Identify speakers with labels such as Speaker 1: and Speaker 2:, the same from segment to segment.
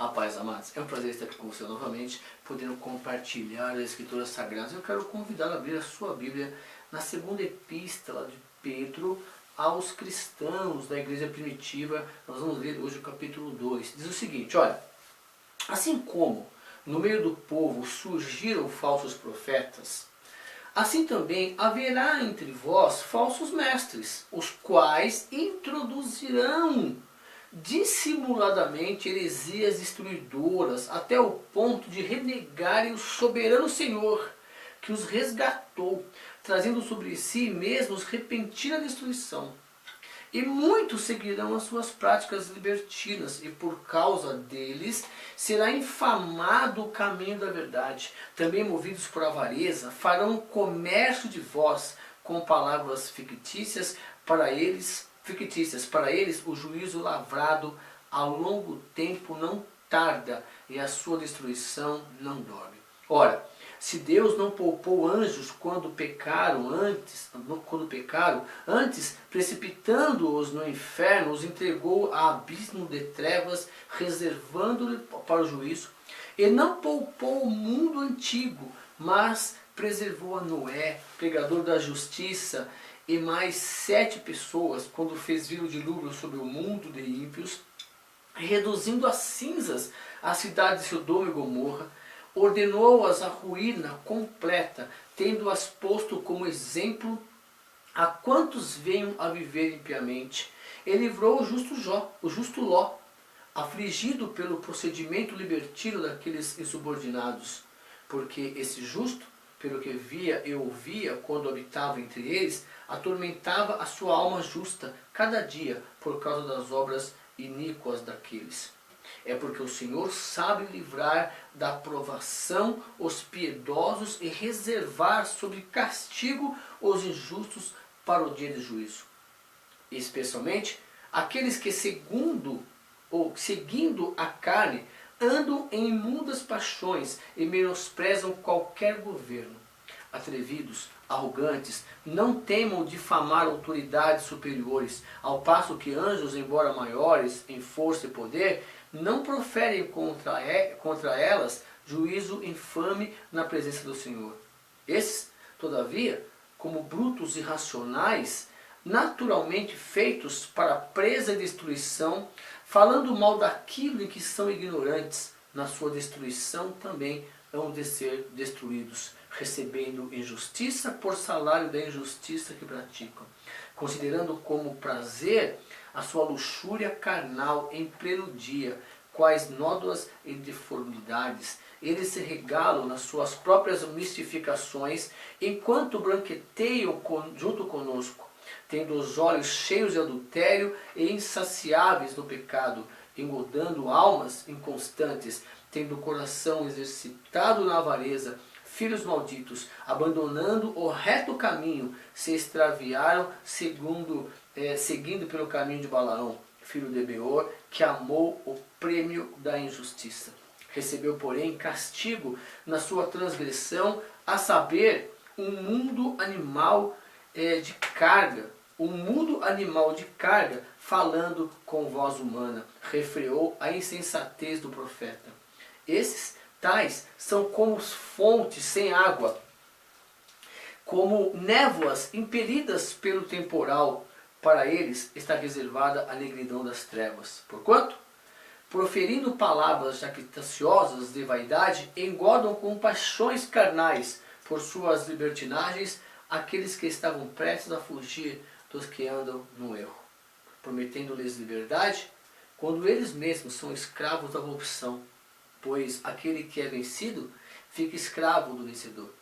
Speaker 1: A paz, amados. É um prazer estar aqui com você novamente, podendo compartilhar as Escrituras Sagradas. Eu quero convidá-lo a abrir a sua Bíblia na segunda epístola de Pedro aos cristãos da igreja primitiva. Nós vamos ler hoje o capítulo 2. Diz o seguinte, olha: assim como no meio do povo surgiram falsos profetas, assim também haverá entre vós falsos mestres, os quais introduzirão dissimuladamente heresias destruidoras, até o ponto de renegarem o soberano Senhor, que os resgatou, trazendo sobre si mesmos repentina destruição. E muitos seguirão as suas práticas libertinas, e por causa deles será infamado o caminho da verdade. Também movidos por avareza, farão comércio de vós com palavras fictícias. Para eles o juízo lavrado a longo tempo não tarda, e a sua destruição não dorme. Ora, se Deus não poupou anjos quando pecaram, antes precipitando-os no inferno, os entregou a abismo de trevas, reservando-lhe para o juízo. E não poupou o mundo antigo, mas preservou a Noé, pregador da justiça, e mais 7 pessoas, quando fez vir o dilúvio sobre o mundo de ímpios, reduzindo a cinzas a cidade de Sodoma e Gomorra. Ordenou-as à ruína completa, tendo-as posto como exemplo a quantos venham a viver impiamente. E livrou o justo Ló, afligido pelo procedimento libertino daqueles insubordinados. Porque esse justo, pelo que via e ouvia quando habitava entre eles, atormentava a sua alma justa cada dia por causa das obras iníquas daqueles. É porque o Senhor sabe livrar da provação os piedosos e reservar sob castigo os injustos para o dia de juízo. Especialmente aqueles que seguindo a carne andam em imundas paixões e menosprezam qualquer governo. Atrevidos, arrogantes, não temam difamar autoridades superiores, ao passo que anjos, embora maiores em força e poder, não proferem contra elas juízo infame na presença do Senhor. Esses, todavia, como brutos irracionais, naturalmente feitos para presa e destruição, falando mal daquilo em que são ignorantes, na sua destruição também hão de ser destruídos, recebendo injustiça por salário da injustiça que praticam, considerando como prazer a sua luxúria carnal em pleno dia, quais nódoas e deformidades. Eles se regalam nas suas próprias mistificações, enquanto branqueteiam junto conosco, tendo os olhos cheios de adultério e insaciáveis no pecado, engordando almas inconstantes, tendo o coração exercitado na avareza. Filhos malditos, abandonando o reto caminho, se extraviaram seguindo pelo caminho de Balaão, filho de Beor, que amou o prêmio da injustiça. Recebeu, porém, castigo na sua transgressão, a saber, um mundo animal de carga, falando com voz humana, refreou a insensatez do profeta. Esses tais são como fontes sem água, como névoas impelidas pelo temporal. Para eles está reservada a negridão das trevas. Porquanto, proferindo palavras jactanciosas de vaidade, engordam com paixões carnais por suas libertinagens aqueles que estavam prestes a fugir dos que andam no erro, prometendo-lhes liberdade, quando eles mesmos são escravos da corrupção. Pois aquele que é vencido fica escravo do vencedor.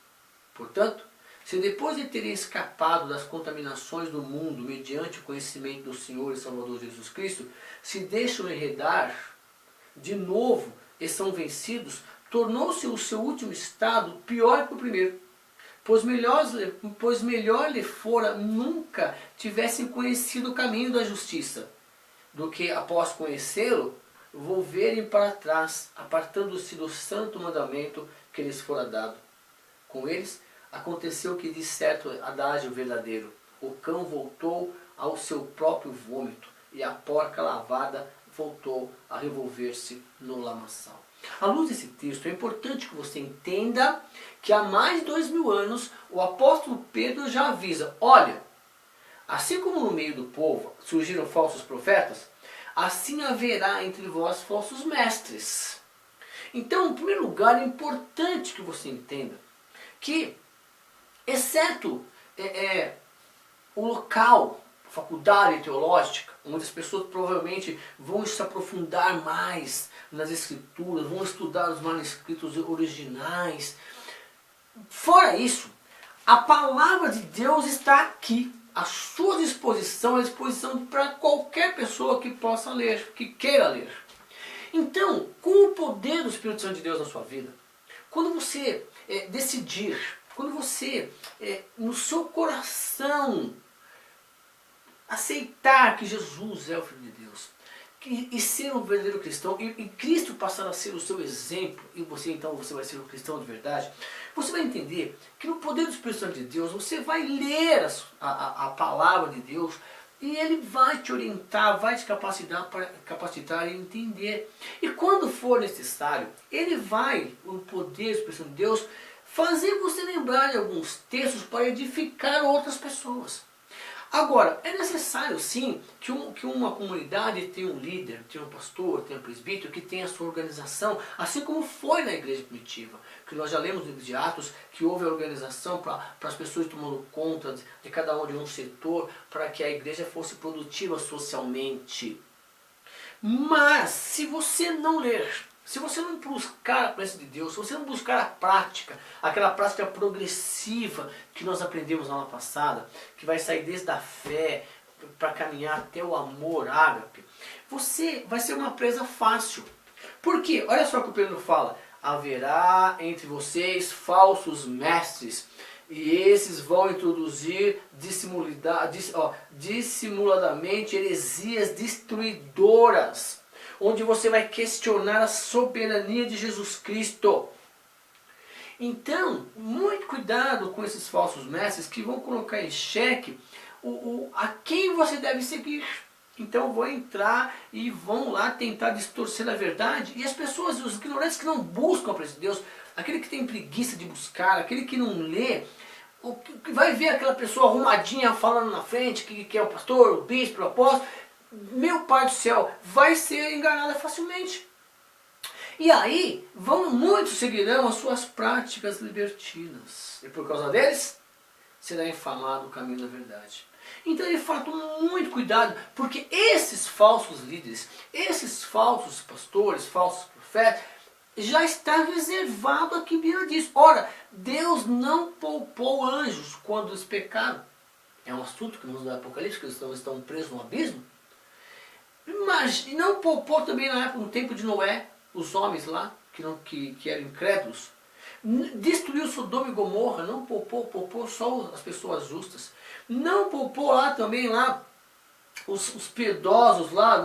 Speaker 1: Portanto, se depois de terem escapado das contaminações do mundo mediante o conhecimento do Senhor e Salvador Jesus Cristo, se deixam enredar de novo e são vencidos, tornou-se o seu último estado pior que o primeiro. Pois melhor lhe fora nunca tivessem conhecido o caminho da justiça, do que após conhecê-lo, volverem para trás, apartando-se do santo mandamento que lhes fora dado. Com eles aconteceu o que diz certo adágio verdadeiro: o cão voltou ao seu próprio vômito, e a porca lavada voltou a revolver-se no lamaçal. À luz desse texto, é importante que você entenda que há mais de 2000 anos o apóstolo Pedro já avisa: olha, assim como no meio do povo surgiram falsos profetas, assim haverá entre vós falsos mestres. Então, em primeiro lugar, é importante que você entenda que, exceto o local, faculdade teológica, onde as pessoas provavelmente vão se aprofundar mais nas escrituras, vão estudar os manuscritos originais. Fora isso, a palavra de Deus está aqui, à sua disposição, à disposição para qualquer pessoa que possa ler, que queira ler. Então, com o poder do Espírito Santo de Deus na sua vida, quando você decidir, quando você, no seu coração, aceitar que Jesus é o Filho de Deus, e ser um verdadeiro cristão, e Cristo passar a ser o seu exemplo, e você então você vai ser um cristão de verdade, você vai entender que no poder do Espírito Santo de Deus, você vai ler a palavra de Deus, e Ele vai te orientar, vai te capacitar a entender. E quando for necessário, Ele vai, no poder do Espírito Santo de Deus, fazer você lembrar de alguns textos para edificar outras pessoas. Agora, é necessário sim que uma comunidade tenha um líder, tenha um pastor, tenha um presbítero, que tenha a sua organização, assim como foi na igreja primitiva. Que nós já lemos no livro de Atos, que houve a organização para as pessoas tomando conta de cada um de um setor, para que a igreja fosse produtiva socialmente. Mas, se você não ler, se você não buscar a presença de Deus, se você não buscar a prática, aquela prática progressiva que nós aprendemos na aula passada, que vai sair desde a fé para caminhar até o amor ágape, você vai ser uma presa fácil. Por quê? Olha só o que o Pedro fala: haverá entre vocês falsos mestres, e esses vão introduzir dissimuladamente heresias destruidoras, onde você vai questionar a soberania de Jesus Cristo. Então, muito cuidado com esses falsos mestres que vão colocar em xeque a quem você deve seguir. Então vão entrar e vão lá tentar distorcer a verdade. E as pessoas, os ignorantes que não buscam a presença de Deus, aquele que tem preguiça de buscar, aquele que não lê, vai ver aquela pessoa arrumadinha falando na frente, que é o pastor, o bispo, o apóstolo. Meu Pai do céu, vai ser enganada facilmente. E aí, muitos seguirão as suas práticas libertinas. E por causa deles, será infamado o caminho da verdade. Então ele fala: tome muito cuidado, porque esses falsos líderes, esses falsos pastores, falsos profetas, já está reservado aqui, a Bíblia diz. Ora, Deus não poupou anjos quando eles pecaram. É um assunto que nos dá Apocalipse, que eles estão presos no abismo. Mas não poupou também na época, no tempo de Noé, os homens lá, que eram incrédulos. Destruiu Sodoma e Gomorra, não poupou só as pessoas justas. Não poupou lá também lá os piedosos lá,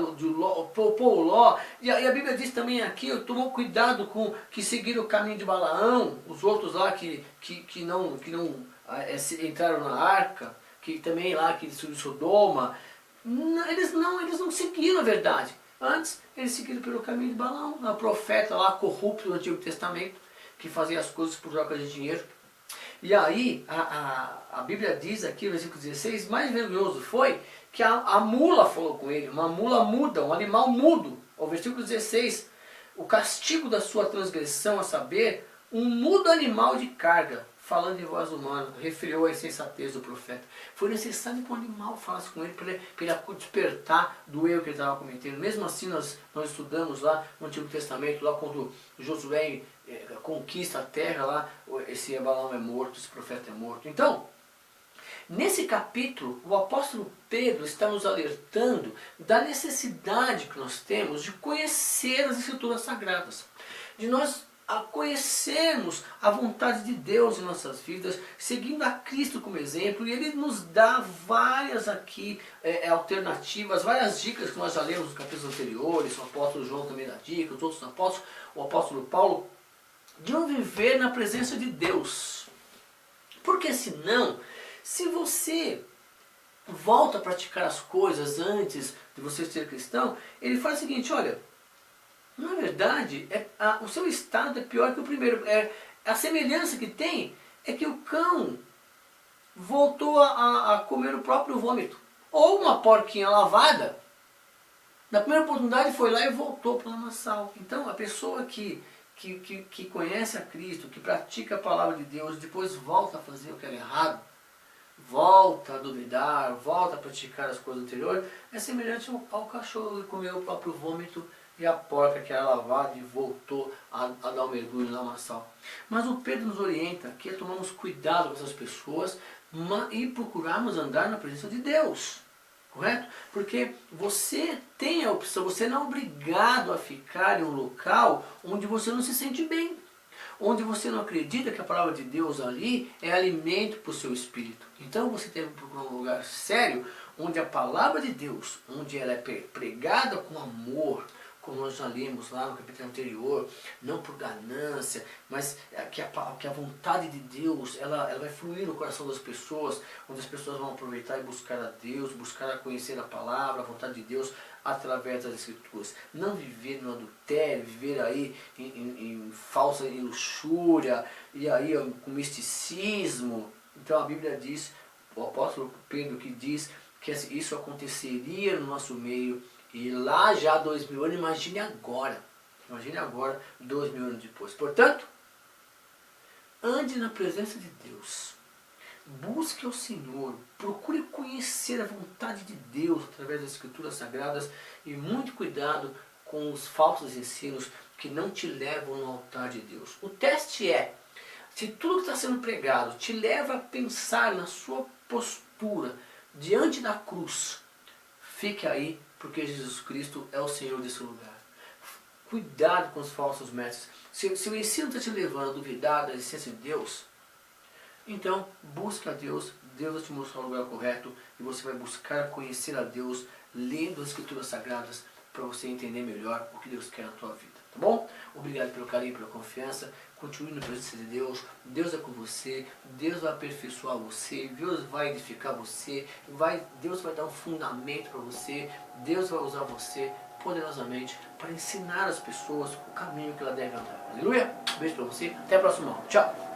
Speaker 1: poupou o Ló. E a Bíblia diz também aqui: tomou cuidado com que seguiram o caminho de Balaão, os outros lá que não entraram na arca, que também lá que destruiu Sodoma. Eles não seguiram a verdade. Antes, eles seguiram pelo caminho de Balaão, o profeta lá corrupto do Antigo Testamento, que fazia as coisas por troca de dinheiro. E aí, a Bíblia diz aqui no versículo 16, mais vergonhoso foi que a mula falou com ele, uma mula muda, um animal mudo. O versículo 16, o castigo da sua transgressão, a saber, um mudo animal de carga, falando em voz humana, referiu a insensatez do profeta. Foi necessário que um animal falasse com ele para ele despertar do erro que ele estava cometendo. Mesmo assim, nós estudamos lá no Antigo Testamento, lá quando Josué conquista a terra, lá esse Balaão é morto, esse profeta é morto. Então, nesse capítulo, o apóstolo Pedro está nos alertando da necessidade que nós temos de conhecer as Escrituras Sagradas, de nós conhecermos a vontade de Deus em nossas vidas, seguindo a Cristo como exemplo. E Ele nos dá várias aqui alternativas, várias dicas que nós já lemos nos capítulos anteriores. O apóstolo João também dá dicas, os outros apóstolos, o apóstolo Paulo, de um viver na presença de Deus. Porque senão, se você volta a praticar as coisas antes de você ser cristão, ele fala o seguinte, olha, na verdade, o seu estado é pior que o primeiro. A semelhança que tem é que o cão voltou a comer o próprio vômito. Ou uma porquinha lavada, na primeira oportunidade foi lá e voltou para o lamaçal. Então a pessoa que conhece a Cristo, que pratica a palavra de Deus, depois volta a fazer o que era errado, volta a duvidar, volta a praticar as coisas anteriores, é semelhante ao cachorro que comeu o próprio vômito e a porca que era lavada e voltou a dar um mergulho no lamaçal. Mas o Pedro nos orienta que tomamos cuidado com essas pessoas e procurarmos andar na presença de Deus. Correto? Porque você tem a opção, você não é obrigado a ficar em um local onde você não se sente bem. Onde você não acredita que a palavra de Deus ali é alimento para o seu espírito. Então você tem que procurar um lugar sério, onde a palavra de Deus, onde ela é pregada com amor, como nós já lemos lá no capítulo anterior, não por ganância, mas que a vontade de Deus, ela vai fluir no coração das pessoas, onde as pessoas vão aproveitar e buscar a Deus, buscar a conhecer a palavra, a vontade de Deus, através das Escrituras. Não viver no adultério, viver aí em falsa luxúria, e aí com misticismo. Então a Bíblia diz, o apóstolo Pedro que diz que isso aconteceria no nosso meio, e lá já 2000 anos, imagine agora, 2000 anos depois. Portanto, ande na presença de Deus, busque o Senhor, procure conhecer a vontade de Deus através das Escrituras Sagradas e muito cuidado com os falsos ensinos que não te levam no altar de Deus. O teste é, se tudo que está sendo pregado te leva a pensar na sua postura diante da cruz, fique aí, porque Jesus Cristo é o Senhor desse lugar. Cuidado com os falsos mestres. Se o ensino está te levando a duvidar da existência de Deus, então busca a Deus, Deus vai te mostrar o lugar correto e você vai buscar conhecer a Deus lendo as Escrituras Sagradas para você entender melhor o que Deus quer na tua vida. Tá bom? Obrigado pelo carinho, pela confiança. Continue na presença de Deus. Deus é com você. Deus vai aperfeiçoar você. Deus vai edificar você. Deus vai dar um fundamento para você. Deus vai usar você poderosamente para ensinar as pessoas o caminho que ela deve andar. Aleluia? Beijo para você. Até a próxima aula. Tchau.